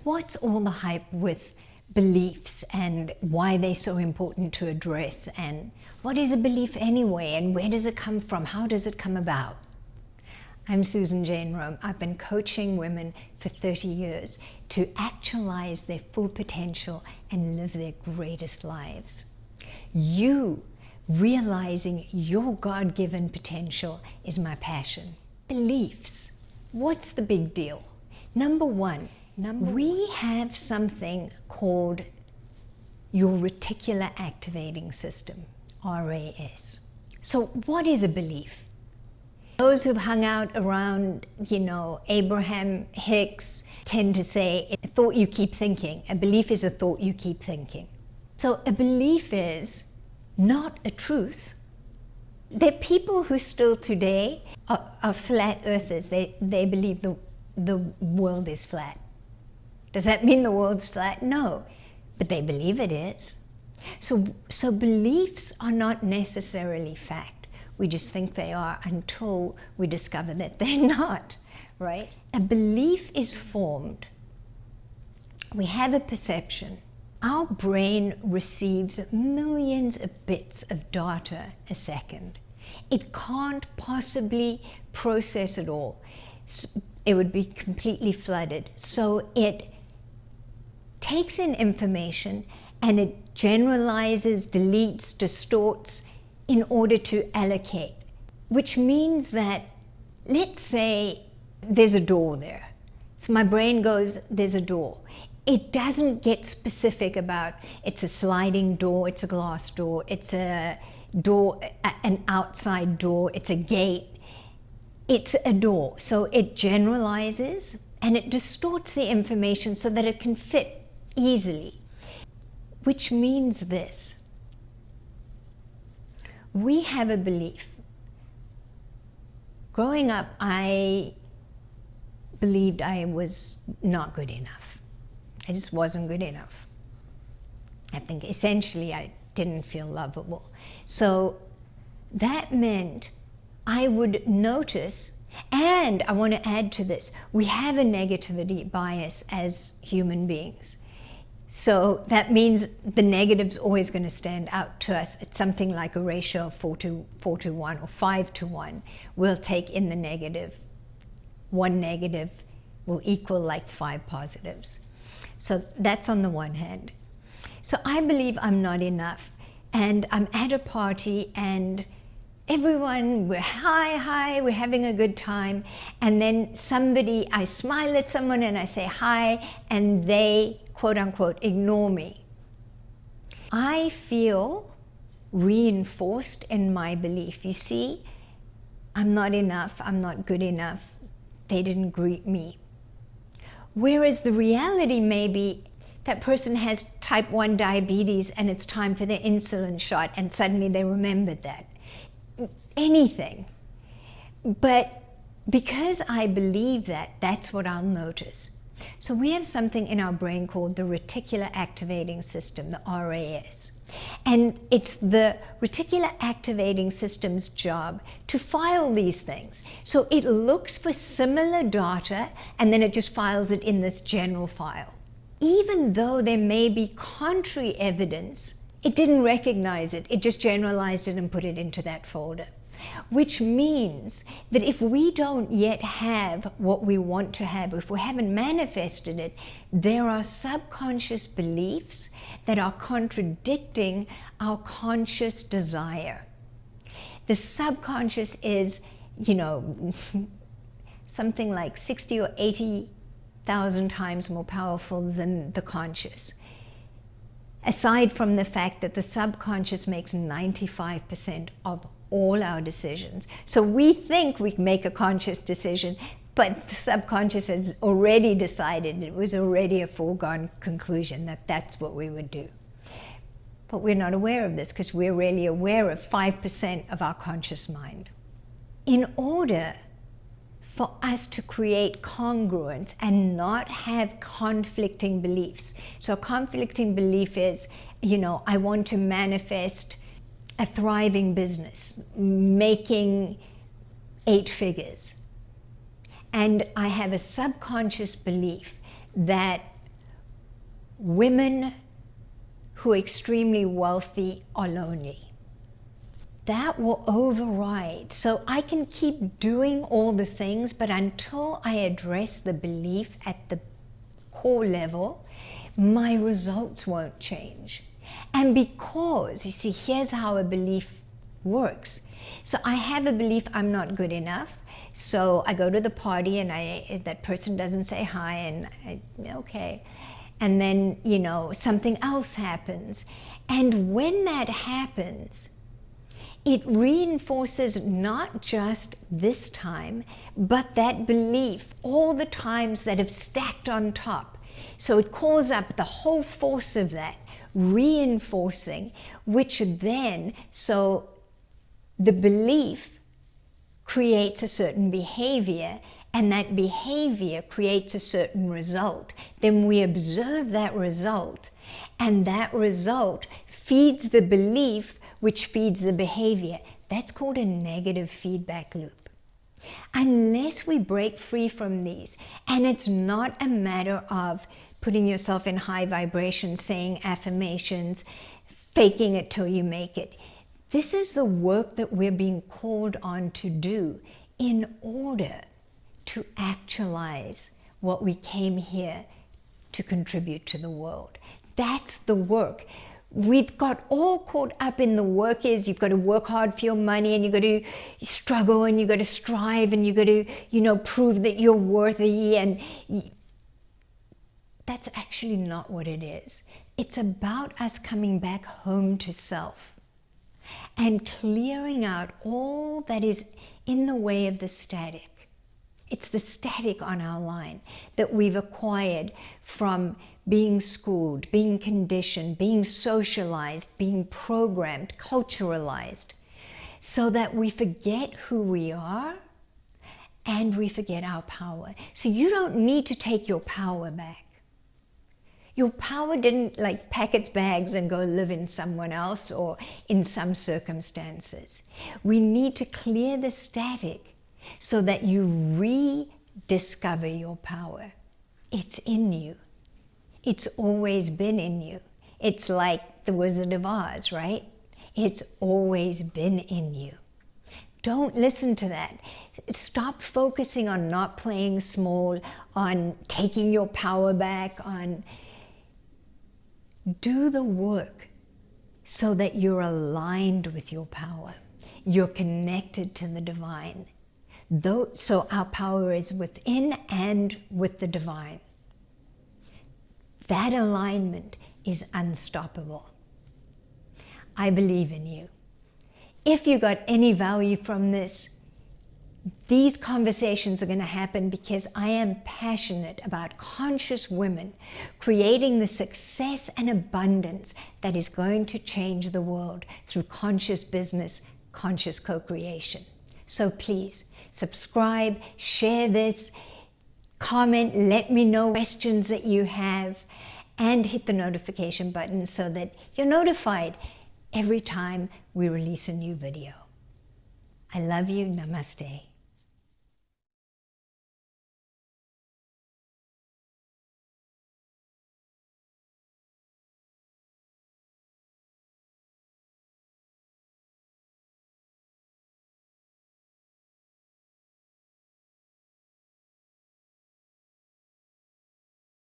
what's all the hype with beliefs and why they're so important to address? And what is a belief anyway? And where does it come from? How does it come about? I'm Susan Jane Rome. I've been coaching women for 30 years to actualize their full potential and live their greatest lives. You realizing your God-given potential is my passion. Beliefs. What's the big deal? Number one, we have something called your reticular activating system, RAS. So what is a belief? Those who've hung out around, Abraham Hicks tend to say, a thought you keep thinking. A belief is a thought you keep thinking. So a belief is not a truth. There are people who still today are flat earthers. They believe the world is flat. Does that mean the world's flat? No, but they believe it is. So beliefs are not necessarily fact. We just think they are until we discover that they're not, right? A belief is formed. We have a perception. Our brain receives millions of bits of data a second. It can't possibly process it all. It would be completely flooded. So it takes in information and it generalizes, deletes, distorts in order to allocate, which means that, let's say there's a door there. So my brain goes, there's a door. It doesn't get specific about it's a sliding door, it's a glass door, it's a door, an outside door, it's a gate. It's a door. So it generalizes and it distorts the information so that it can fit easily, which means this. We have a belief. Growing up, I believed I was not good enough. I just wasn't good enough. I think essentially I didn't feel lovable. So that meant I would notice, and I want to add to this, we have a negativity bias as human beings. So that means the negative's always going to stand out to us. It's something like a ratio of 4 to 1 or 5 to 1. We'll take in the negative. 1 negative will equal like 5 positives. So that's on the one hand. So I believe I'm not enough. And I'm at a party and everyone, we're hi, we're having a good time. And then I smile at someone and I say hi, and they, quote unquote, ignore me. I feel reinforced in my belief. You see, I'm not enough, I'm not good enough. They didn't greet me. Whereas the reality may be that person has type 1 diabetes and it's time for their insulin shot and suddenly they remembered that. Anything. But because I believe that, that's what I'll notice. So we have something in our brain called the reticular activating system, the RAS. And it's the reticular activating system's job to file these things. So it looks for similar data and then it just files it in this general file. Even though there may be contrary evidence, it didn't recognize it. It just generalized it and put it into that folder. Which means that if we don't yet have what we want to have, if we haven't manifested it, there are subconscious beliefs that are contradicting our conscious desire. The subconscious is, something like 60 or 80,000 times more powerful than the conscious. Aside from the fact that the subconscious makes 95% of all our decisions. So we think we make a conscious decision, but the subconscious has already decided, it was already a foregone conclusion that that's what we would do. But we're not aware of this because we're really aware of 5% of our conscious mind. In order for us to create congruence and not have conflicting beliefs. So a conflicting belief is, I want to manifest a thriving business, making 8 figures. And I have a subconscious belief that women who are extremely wealthy are lonely. That will override. So I can keep doing all the things, but until I address the belief at the core level, my results won't change. And because, you see, here's how a belief works. So I have a belief I'm not good enough. So I go to the party and that person doesn't say hi, and okay. And then, you know, something else happens. And when that happens, it reinforces not just this time, but that belief, all the times that have stacked on top. So it calls up the whole force of that, reinforcing, which then, so the belief creates a certain behavior, and that behavior creates a certain result. Then we observe that result, and that result feeds the belief, which feeds the behavior. That's called a negative feedback loop. Unless we break free from these, and it's not a matter of putting yourself in high vibration, saying affirmations, faking it till you make it. This is the work that we're being called on to do in order to actualize what we came here to contribute to the world. That's the work. We've got all caught up in the work is you've got to work hard for your money, and you've got to struggle, and you've got to strive, and you've got to, you know, prove that you're worthy. And that's actually not what it is. It's about us coming back home to self and clearing out all that is in the way of the static. It's the static on our line that we've acquired from being schooled, being conditioned, being socialized, being programmed, culturalized, so that we forget who we are and we forget our power. So you don't need to take your power back. Your power didn't like pack its bags and go live in someone else or in some circumstances. We need to clear the static so that you rediscover your power. It's in you. It's always been in you. It's like the Wizard of Oz, right? It's always been in you. Don't listen to that. Stop focusing on not playing small, on taking your power back, on do the work so that you're aligned with your power. You're connected to the divine. So our power is within and with the divine. That alignment is unstoppable. I believe in you. If you got any value from this, these conversations are going to happen because I am passionate about conscious women creating the success and abundance that is going to change the world through conscious business, conscious co-creation. So please subscribe, share this, comment, let me know questions that you have, and hit the notification button so that you're notified every time we release a new video. I love you. Namaste.